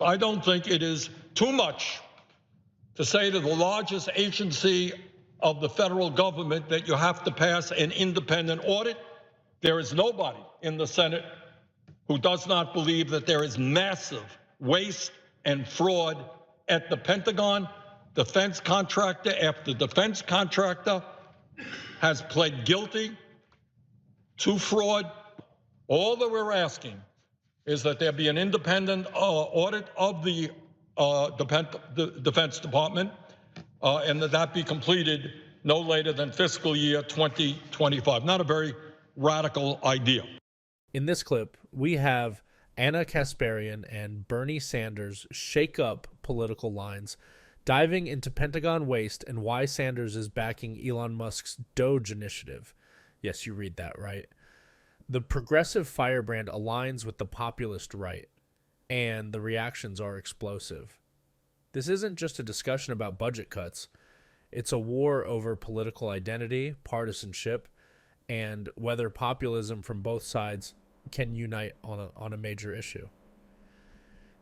I don't think it is too much to say to the largest agency of the federal government that you have to pass an independent audit. There is nobody in the Senate who does not believe that there is massive waste and fraud at the Pentagon. Defense contractor after defense contractor has pled guilty to fraud. All that we're asking is that there be an independent audit of the Defense Department, and that be completed no later than fiscal year 2025. Not a very radical idea. In this clip, we have Anna Kasparian and Bernie Sanders shake up political lines, diving into Pentagon waste and why Sanders is backing Elon Musk's DOGE initiative. Yes, you read that right. The progressive firebrand aligns with the populist right, and the reactions are explosive. This isn't just a discussion about budget cuts. It's a war over political identity, partisanship, and whether populism from both sides can unite on a major issue.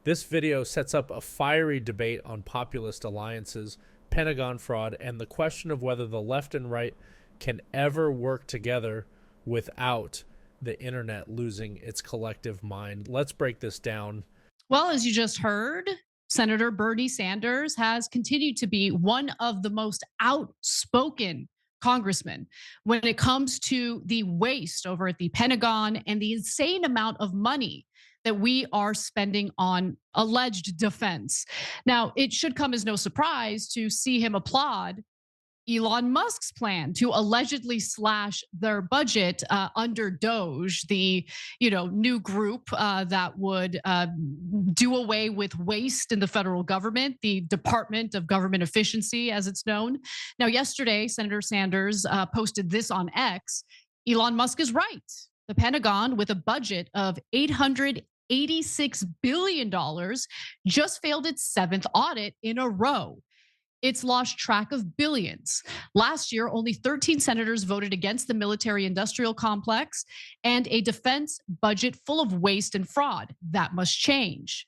This video sets up a fiery debate on populist alliances, Pentagon fraud, and the question of whether the left and right can ever work together without the internet losing its collective mind. Let's break this down. Well, as you just heard, Senator Bernie Sanders has continued to be one of the most outspoken congressmen when it comes to the waste over at the Pentagon and the insane amount of money that we are spending on alleged defense. Now, it should come as no surprise to see him applaud Elon Musk's plan to allegedly slash their budget under DOGE, the new group that would do away with waste in the federal government, the Department of Government Efficiency, as it's known. Now, yesterday, Senator Sanders posted this on X. Elon Musk is right. The Pentagon, with a budget of $886 billion, just failed its seventh audit in a row. It's lost track of billions. Last year, only 13 senators voted against the military-industrial complex and a defense budget full of waste and fraud. That must change.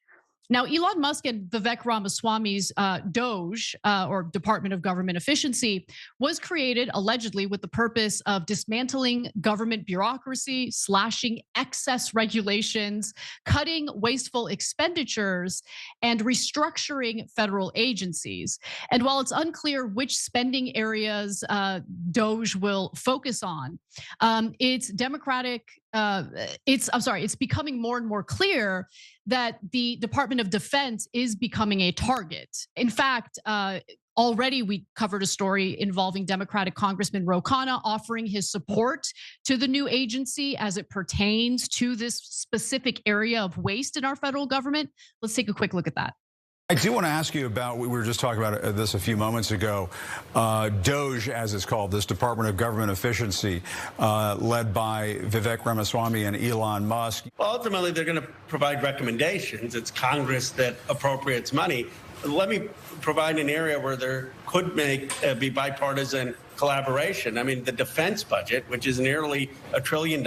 Now, Elon Musk and Vivek Ramaswamy's DOGE, or Department of Government Efficiency, was created allegedly with the purpose of dismantling government bureaucracy, slashing excess regulations, cutting wasteful expenditures, and restructuring federal agencies. And while it's unclear which spending areas DOGE will focus on, it's becoming more and more clear that the Department of Defense is becoming a target. In fact, already we covered a story involving Democratic Congressman Ro Khanna offering his support to the new agency as it pertains to this specific area of waste in our federal government. Let's take a quick look at that. I do want to ask you about, we were just talking about this a few moments ago, DOGE, as it's called, this Department of Government Efficiency, led by Vivek Ramaswamy and Elon Musk. Well, ultimately, they're going to provide recommendations. It's Congress that appropriates money. Let me provide an area where there could be bipartisan collaboration. I mean, the defense budget, which is nearly $1 trillion,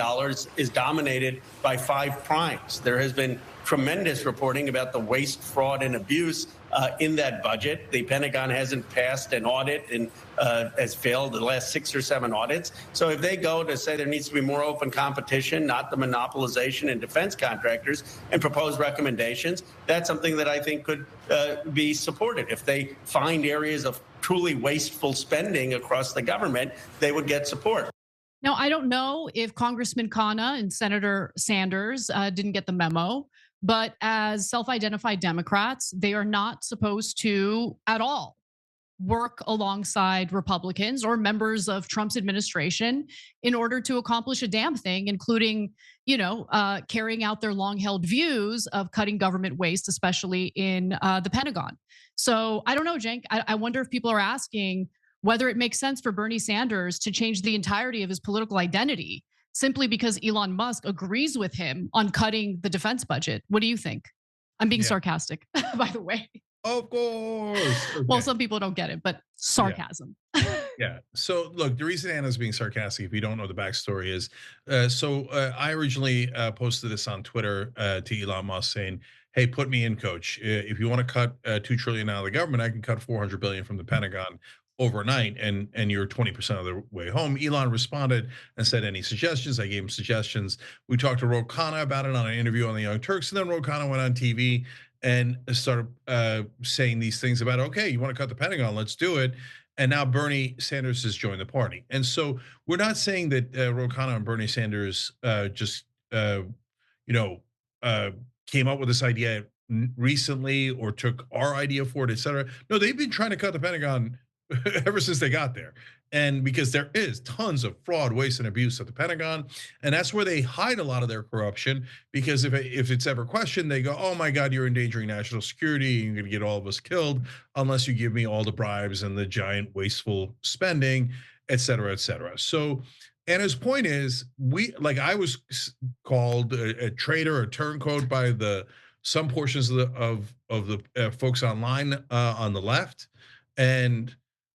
is dominated by five primes. There has been tremendous reporting about the waste, fraud, and abuse in that budget. The Pentagon hasn't passed an audit and has failed the last 6 or 7 audits. So if they go to say there needs to be more open competition, not the monopolization in defense contractors, and propose recommendations, that's something that I think could be supported. If they find areas of truly wasteful spending across the government, they would get support. Now, I don't know if Congressman Khanna and Senator Sanders didn't get the memo, but as self-identified Democrats, they are not supposed to at all work alongside Republicans or members of Trump's administration in order to accomplish a damn thing, including, carrying out their long-held views of cutting government waste, especially in the Pentagon. So I don't know, Cenk. I wonder if people are asking whether it makes sense for Bernie Sanders to change the entirety of his political identity simply because Elon Musk agrees with him on cutting the defense budget. What do you think? I'm being sarcastic, by the way. Of course. Okay. Well, some people don't get it, but sarcasm. Yeah. So look, the reason Anna's being sarcastic, if you don't know the backstory, is I originally posted this on Twitter to Elon Musk saying, hey, put me in, coach. If you want to cut $2 trillion out of the government, I can cut $400 billion from the Pentagon overnight, and you're 20% of the way home. Elon responded and said, any suggestions? I gave him suggestions. We talked to Ro Khanna about it on an interview on the Young Turks, and then Ro Khanna went on TV and started saying these things about, okay, you want to cut the Pentagon, let's do it. And now Bernie Sanders has joined the party. And so we're not saying that Ro Khanna and Bernie Sanders just came up with this idea recently or took our idea for it, et cetera. No, they've been trying to cut the Pentagon ever since they got there. And because there is tons of fraud, waste, and abuse at the Pentagon, and that's where they hide a lot of their corruption. Because if it's ever questioned, they go, "Oh my God, you're endangering national security. You're going to get all of us killed unless you give me all the bribes and the giant wasteful spending, et cetera, et cetera." So Anna's point is, I was called a traitor, a turncoat by some portions of the folks online on the left, and.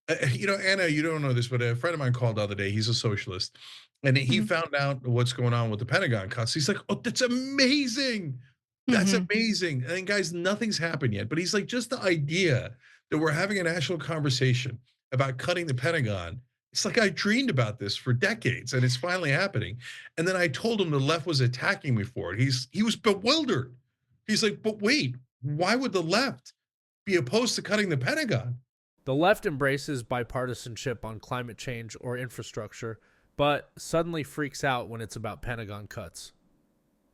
Anna, you don't know this, but a friend of mine called the other day. He's a socialist, and he found out what's going on with the Pentagon cuts. He's like, "Oh, that's amazing! That's amazing!" And guys, nothing's happened yet. But he's like, just the idea that we're having a national conversation about cutting the Pentagon. It's like I dreamed about this for decades, and it's finally happening. And then I told him the left was attacking me for it. He was bewildered. He's like, "But wait, why would the left be opposed to cutting the Pentagon?" The left embraces bipartisanship on climate change or infrastructure, but suddenly freaks out when it's about Pentagon cuts.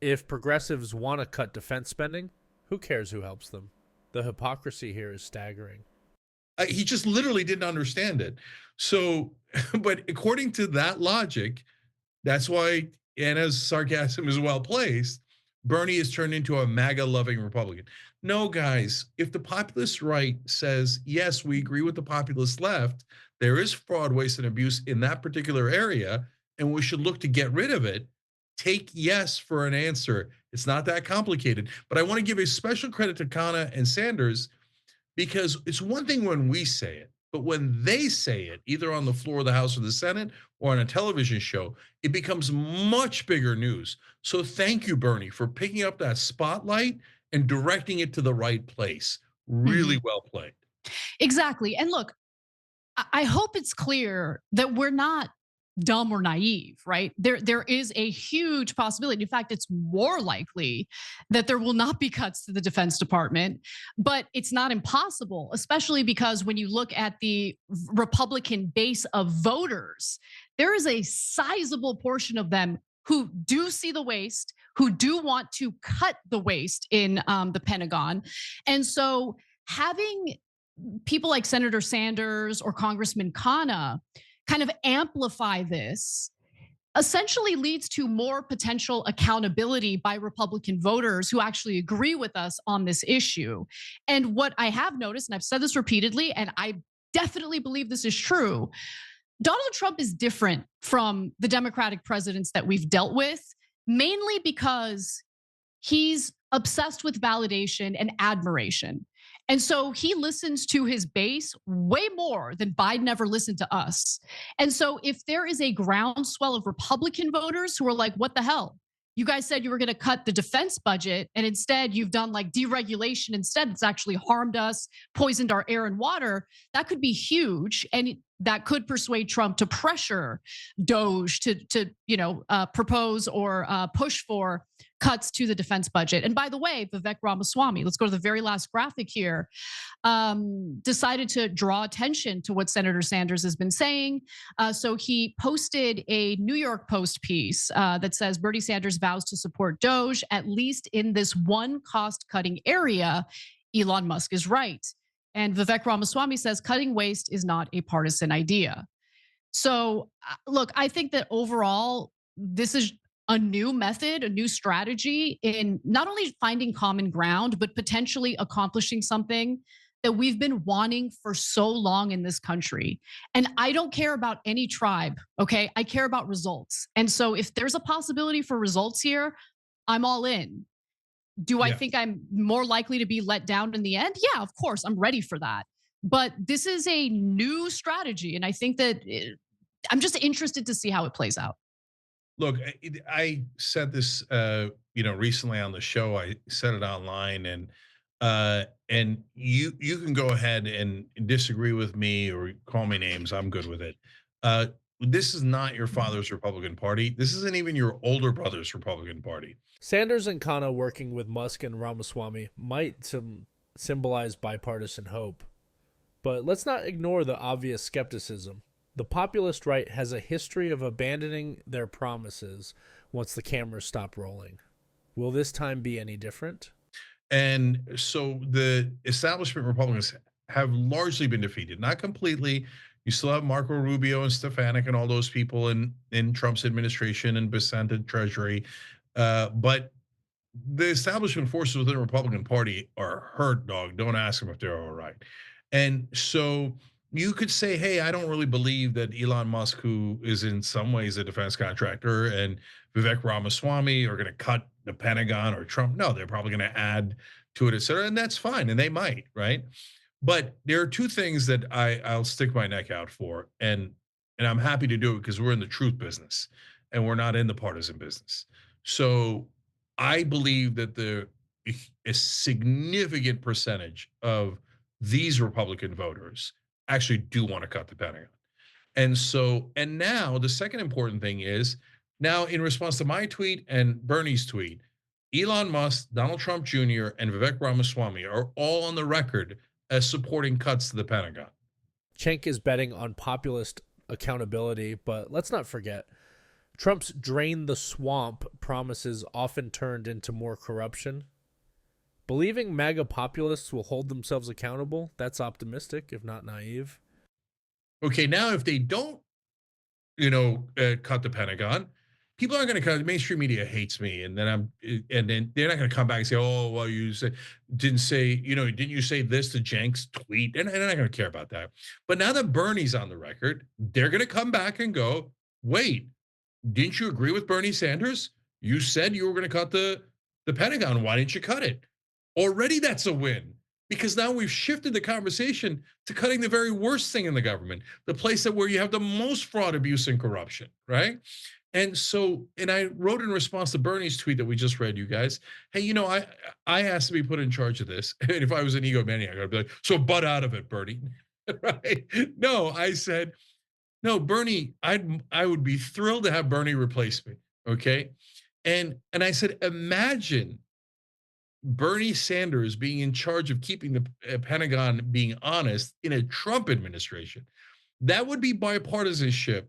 If progressives want to cut defense spending, who cares who helps them? The hypocrisy here is staggering. He just literally didn't understand it. So, but according to that logic, that's why Anna's sarcasm is well placed. Bernie has turned into a MAGA-loving Republican. No, guys, if the populist right says, yes, we agree with the populist left, there is fraud, waste, and abuse in that particular area, and we should look to get rid of it, take yes for an answer. It's not that complicated. But I want to give a special credit to Khanna and Sanders, because it's one thing when we say it, but when they say it, either on the floor of the House or the Senate or on a television show, it becomes much bigger news. So thank you, Bernie, for picking up that spotlight and directing it to the right place. Really well played. Exactly. And look, I hope it's clear that we're not dumb or naive, right? There is a huge possibility. In fact, it's more likely that there will not be cuts to the Defense Department, but it's not impossible, especially because when you look at the Republican base of voters, there is a sizable portion of them who do see the waste, who do want to cut the waste in the Pentagon. And so having people like Senator Sanders or Congressman Khanna kind of amplify this essentially leads to more potential accountability by Republican voters who actually agree with us on this issue. And what I have noticed, and I've said this repeatedly, and I definitely believe this is true, Donald Trump is different from the Democratic presidents that we've dealt with, mainly because he's obsessed with validation and admiration. And so he listens to his base way more than Biden ever listened to us. And so if there is a groundswell of Republican voters who are like, what the hell? You guys said you were going to cut the defense budget, and instead you've done like deregulation instead. It's actually harmed us, poisoned our air and water. That could be huge. And that could persuade Trump to pressure DOGE to propose or push for cuts to the defense budget. And by the way, Vivek Ramaswamy, let's go to the very last graphic here, decided to draw attention to what Senator Sanders has been saying. So he posted a New York Post piece that says Bernie Sanders vows to support DOGE, at least in this one cost-cutting area. Elon Musk is right. And Vivek Ramaswamy says cutting waste is not a partisan idea. So look, I think that overall, this is a new method, a new strategy in not only finding common ground, but potentially accomplishing something that we've been wanting for so long in this country. And I don't care about any tribe, okay? I care about results. And so if there's a possibility for results here, I'm all in. Do I think I'm more likely to be let down in the end? Yeah, of course, I'm ready for that. But this is a new strategy. And I think that I'm just interested to see how it plays out. Look, I said this, recently on the show. I said it online, and you can go ahead and disagree with me or call me names. I'm good with it. Uh, this is not your father's Republican Party. This isn't even your older brother's Republican Party. Sanders and Khanna working with Musk and Ramaswamy might symbolize bipartisan hope. But let's not ignore the obvious skepticism. The populist right has a history of abandoning their promises once the cameras stop rolling. Will this time be any different? And so the establishment Republicans have largely been defeated, not completely. You still have Marco Rubio and Stefanik and all those people in Trump's administration and Bissett at Treasury. But the establishment forces within the Republican Party are hurt, dog. Don't ask them if they're all right. And so you could say, hey, I don't really believe that Elon Musk, who is in some ways a defense contractor, and Vivek Ramaswamy are going to cut the Pentagon or Trump. No, they're probably going to add to it, et cetera. And that's fine. And they might, right? But there are two things that I'll stick my neck out for. And I'm happy to do it because we're in the truth business and we're not in the partisan business. So I believe that a significant percentage of these Republican voters actually do want to cut the Pentagon. And now the second important thing is, now in response to my tweet and Bernie's tweet, Elon Musk, Donald Trump Jr., and Vivek Ramaswamy are all on the record as supporting cuts to the Pentagon. Cenk is betting on populist accountability, but let's not forget, Trump's drain the swamp promises often turned into more corruption. Believing MAGA populists will hold themselves accountable, that's optimistic, if not naive. Okay, now if they don't, cut the Pentagon, people aren't going to cut. Mainstream media hates me, and then they're not going to come back and say, "Oh, well, didn't you say this to Cenk's tweet?" And they're not going to care about that. But now that Bernie's on the record, they're going to come back and go, "Wait, didn't you agree with Bernie Sanders? You said you were going to cut the Pentagon. Why didn't you cut it?" Already that's a win, because now we've shifted the conversation to cutting the very worst thing in the government, the place where you have the most fraud, abuse, and corruption, right? And I wrote in response to Bernie's tweet that we just read, you guys, hey, I asked to be put in charge of this. And if I was an egomaniac, I'd be like, so butt out of it, Bernie, right? No, I said, no, Bernie, I would be thrilled to have Bernie replace me, okay? And I said, imagine Bernie Sanders being in charge of keeping the Pentagon being honest in a Trump administration. That would be bipartisanship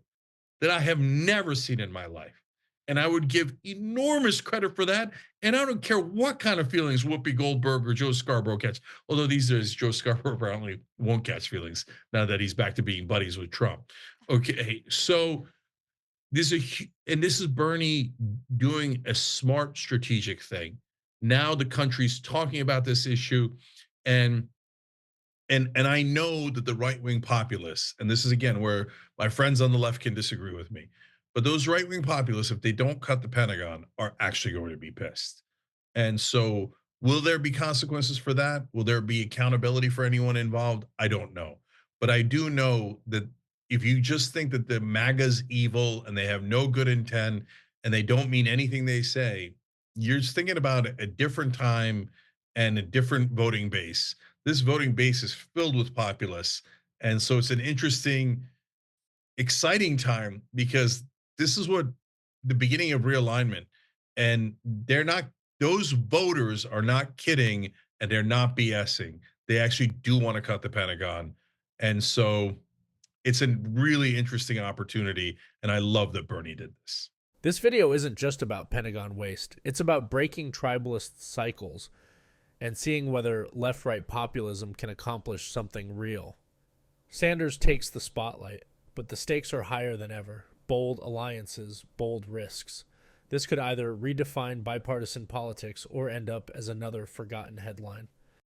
that I have never seen in my life. And I would give enormous credit for that. And I don't care what kind of feelings Whoopi Goldberg or Joe Scarborough catch. Although these days, Joe Scarborough apparently won't catch feelings now that he's back to being buddies with Trump. Okay, so this is Bernie doing a smart strategic thing. Now the country's talking about this issue, and I know that the right-wing populists, and this is again where my friends on the left can disagree with me, but those right-wing populists, if they don't cut the Pentagon, are actually going to be pissed. And so will there be consequences for that? Will there be accountability for anyone involved? I don't know. But I do know that if you just think that the MAGA's evil and they have no good intent and they don't mean anything they say, you're just thinking about a different time and a different voting base. This voting base is filled with populists. And so it's an interesting, exciting time, because this is what the beginning of realignment. And those voters are not kidding, and they're not BSing. They actually do want to cut the Pentagon. And so it's a really interesting opportunity. And I love that Bernie did this. This video isn't just about Pentagon waste. It's about breaking tribalist cycles and seeing whether left-right populism can accomplish something real. Sanders takes the spotlight, but the stakes are higher than ever. Bold alliances, bold risks. This could either redefine bipartisan politics or end up as another forgotten headline.